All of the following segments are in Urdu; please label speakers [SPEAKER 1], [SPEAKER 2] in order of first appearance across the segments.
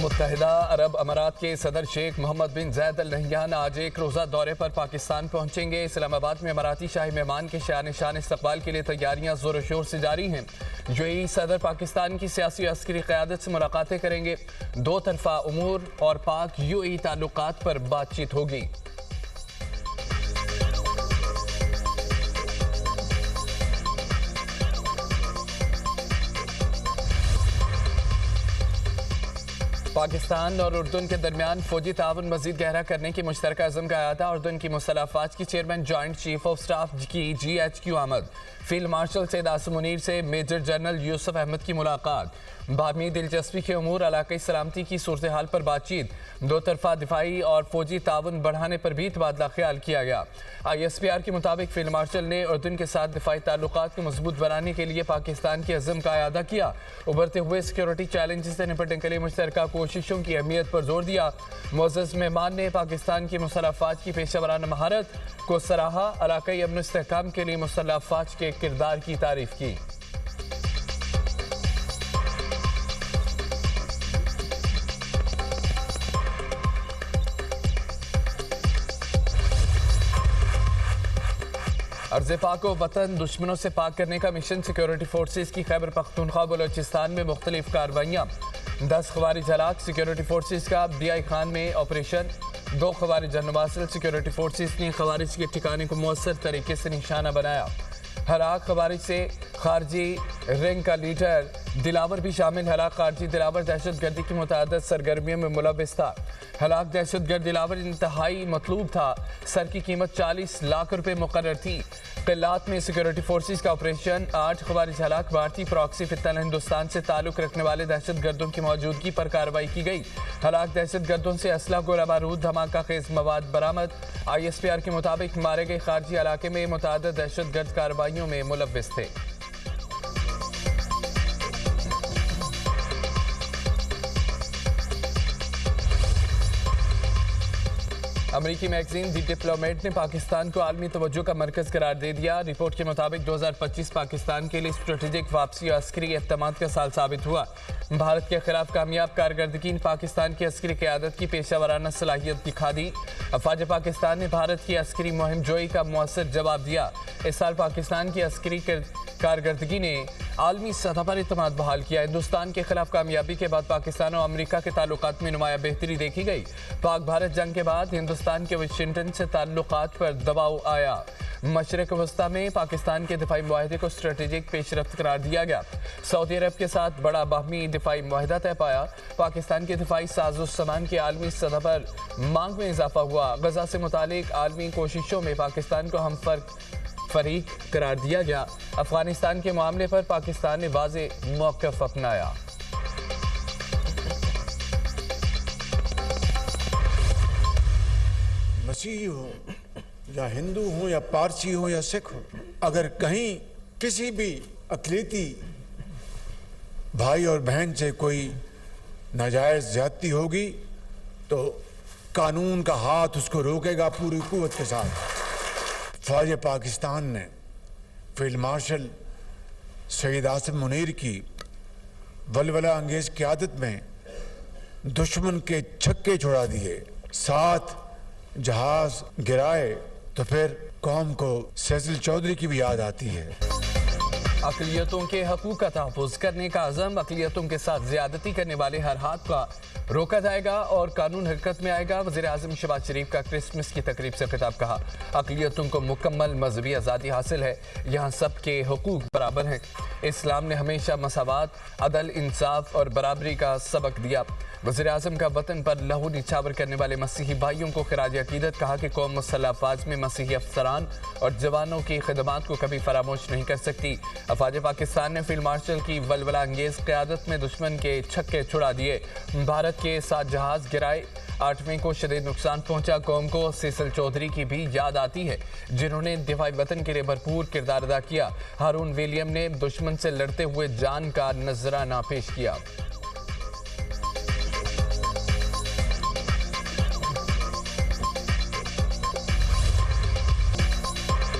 [SPEAKER 1] متحدہ عرب امارات کے صدر شیخ محمد بن زید ال نہیان آج ایک روزہ دورے پر پاکستان پہنچیں گے۔ اسلام آباد میں اماراتی شاہی مہمان کے شان استقبال کے لیے تیاریاں زور و شور سے جاری ہیں۔ UAE صدر پاکستان کی سیاسی و عسکری قیادت سے ملاقاتیں کریں گے۔ دو طرفہ امور اور پاک UAE تعلقات پر بات چیت ہوگی۔ پاکستان اور اردن کے درمیان فوجی تعاون مزید گہرا کرنے کی مشترکہ عزم کا اعادہ۔ اردن کی مسلح افواج کی chairman joint chief of staff کی GHQ آمد۔ فیلڈ مارشل سید عاصم منیر سے میجر جنرل یوسف احمد کی ملاقات۔ باہمی دلچسپی کے امور، علاقائی سلامتی کی صورتحال پر بات چیت۔ دو طرفہ دفاعی اور فوجی تعاون بڑھانے پر بھی تبادلہ خیال کیا گیا۔ ISPR کے مطابق فیلڈ مارشل نے اردن کے ساتھ دفاعی تعلقات کو مضبوط بنانے کے لیے پاکستان کے عزم کا اعادہ کیا۔ ابھرتے ہوئے سیکیورٹی چیلنجز سے نپٹنے کے لیے مشترکہ کوششوں کی اہمیت پر زور دیا۔ معزز مہمان نے پاکستان کی مسلح افواج کی پیشہ ورانہ مہارت کو سراہا۔ علاقائی امن و استحکام کے لیے مسلح افواج کے کردار کی تعریف کی۔ ارض پاک و وطن دشمنوں سے پاک کرنے کا مشن، سیکیورٹی فورسز کی خیبر پختونخوا بلوچستان میں مختلف کارروائیاں۔ 10 خوارج ہلاک، سیکیورٹی فورسز کا BI خان میں آپریشن۔ 2 خوارج نواصل، سیکیورٹی فورسز نے خوارج کے ٹھکانے کو مؤثر طریقے سے نشانہ بنایا۔ ہلاک خوارج سے خارجی رنگ کا لیڈر دلاور بھی شامل۔ ہلاک خارجی دلاور دہشت گردی کی متعدد سرگرمیوں میں ملوث تھا۔ ہلاک دہشت گرد دلاور انتہائی مطلوب تھا۔ سر کی قیمت 40 لاکھ روپے مقرر تھی۔ قلات میں سیکیورٹی فورسز کا آپریشن۔ 8 خوارج ہلاک، بھارتی پراکسی فتنہ ہندوستان سے تعلق رکھنے والے دہشت گردوں کی موجودگی پر کارروائی کی گئی۔ ہلاک دہشت گردوں سے اسلحہ، گولہ بارود، دھماکہ خیز مواد برآمد۔ ISPR کے مطابق مارے گئے خارجی علاقے میں متعدد دہشت گرد کارروائیوں میں ملوث تھے۔ امریکی میگزین دی ڈپلومیٹ نے پاکستان کو عالمی توجہ کا مرکز قرار دے دیا۔ رپورٹ کے مطابق 2025 پاکستان کے لیے اسٹریٹجک واپسی اور عسکری اعتماد کا سال ثابت ہوا۔ بھارت کے خلاف کامیاب کارکردگی نے پاکستان کی عسکری قیادت کی پیشہ ورانہ صلاحیت دکھا دی۔ افواج پاکستان نے بھارت کی عسکری مہم جوئی کا مؤثر جواب دیا۔ اس سال پاکستان کی عسکری کارکردگی نے عالمی سطح پر اعتماد بحال کیا۔ ہندوستان کے خلاف کامیابی کے بعد پاکستان اور امریکہ کے تعلقات میں نمایاں بہتری دیکھی گئی۔ پاک بھارت جنگ کے بعد ہندوستان کے واشنگٹن سے تعلقات پر دباؤ آیا۔ مشرق وسطیٰ میں پاکستان کے دفاعی معاہدے کو اسٹریٹجک پیش رفت قرار دیا گیا۔ سعودی عرب کے ساتھ بڑا باہمی دفاعی معاہدہ طے پایا۔ پاکستان کے دفاعی ساز و سامان کی عالمی سطح پر مانگ میں اضافہ ہوا۔ غزہ سے متعلق عالمی کوششوں میں پاکستان کو ہم فریق قرار دیا گیا۔ افغانستان کے معاملے پر پاکستان نے واضح موقف اپنایا۔
[SPEAKER 2] مسیحی ہو یا ہندو ہوں یا پارسی ہوں یا سکھ ہوں، اگر کہیں کسی بھی اقلیتی بھائی اور بہن سے کوئی ناجائز زیادتی ہوگی تو قانون کا ہاتھ اس کو روکے گا پوری قوت کے ساتھ۔ فوج پاکستان نے فیلڈ مارشل سید عاصم منیر کی ولولہ انگیز قیادت میں دشمن کے چھکے چھڑا دیے، 7 جہاز گرائے، تو پھر قوم کو سیزل چودھری کی بھی یاد آتی ہے۔
[SPEAKER 1] اقلیتوں کے حقوق کا تحفظ کرنے کا عزم، اقلیتوں کے ساتھ زیادتی کرنے والے ہر ہاتھ کا روکا جائے گا اور قانون حرکت میں آئے گا۔ وزیر اعظم شہباز شریف کا کرسمس کی تقریب سے خطاب، کہا اقلیتوں کو مکمل مذہبی آزادی حاصل ہے، یہاں سب کے حقوق برابر ہیں۔ اسلام نے ہمیشہ مساوات، عدل، انصاف اور برابری کا سبق دیا۔ وزیر اعظم کا وطن پر لہو نچھاور کرنے والے مسیحی بھائیوں کو خراج عقیدت، کہا کہ قوم مسلح افواج میں مسیحی افسران اور جوانوں کی خدمات کو کبھی فراموش نہیں کر سکتی۔ افواج پاکستان نے فیلڈ مارشل کی ولولہ انگیز قیادت میں دشمن کے چھکے چھڑا دیے۔ بھارت کے 7 جہاز گرائے، 8ویں کو شدید نقصان پہنچا۔ قوم کو سیسل چودھری کی بھی یاد آتی ہے، جنہوں نے دفاعی وطن کے لیے بھرپور کردار ادا کیا۔ ہارون ولیم نے دشمن سے لڑتے ہوئے جان کا نذرانہ پیش کیا۔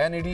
[SPEAKER 1] NED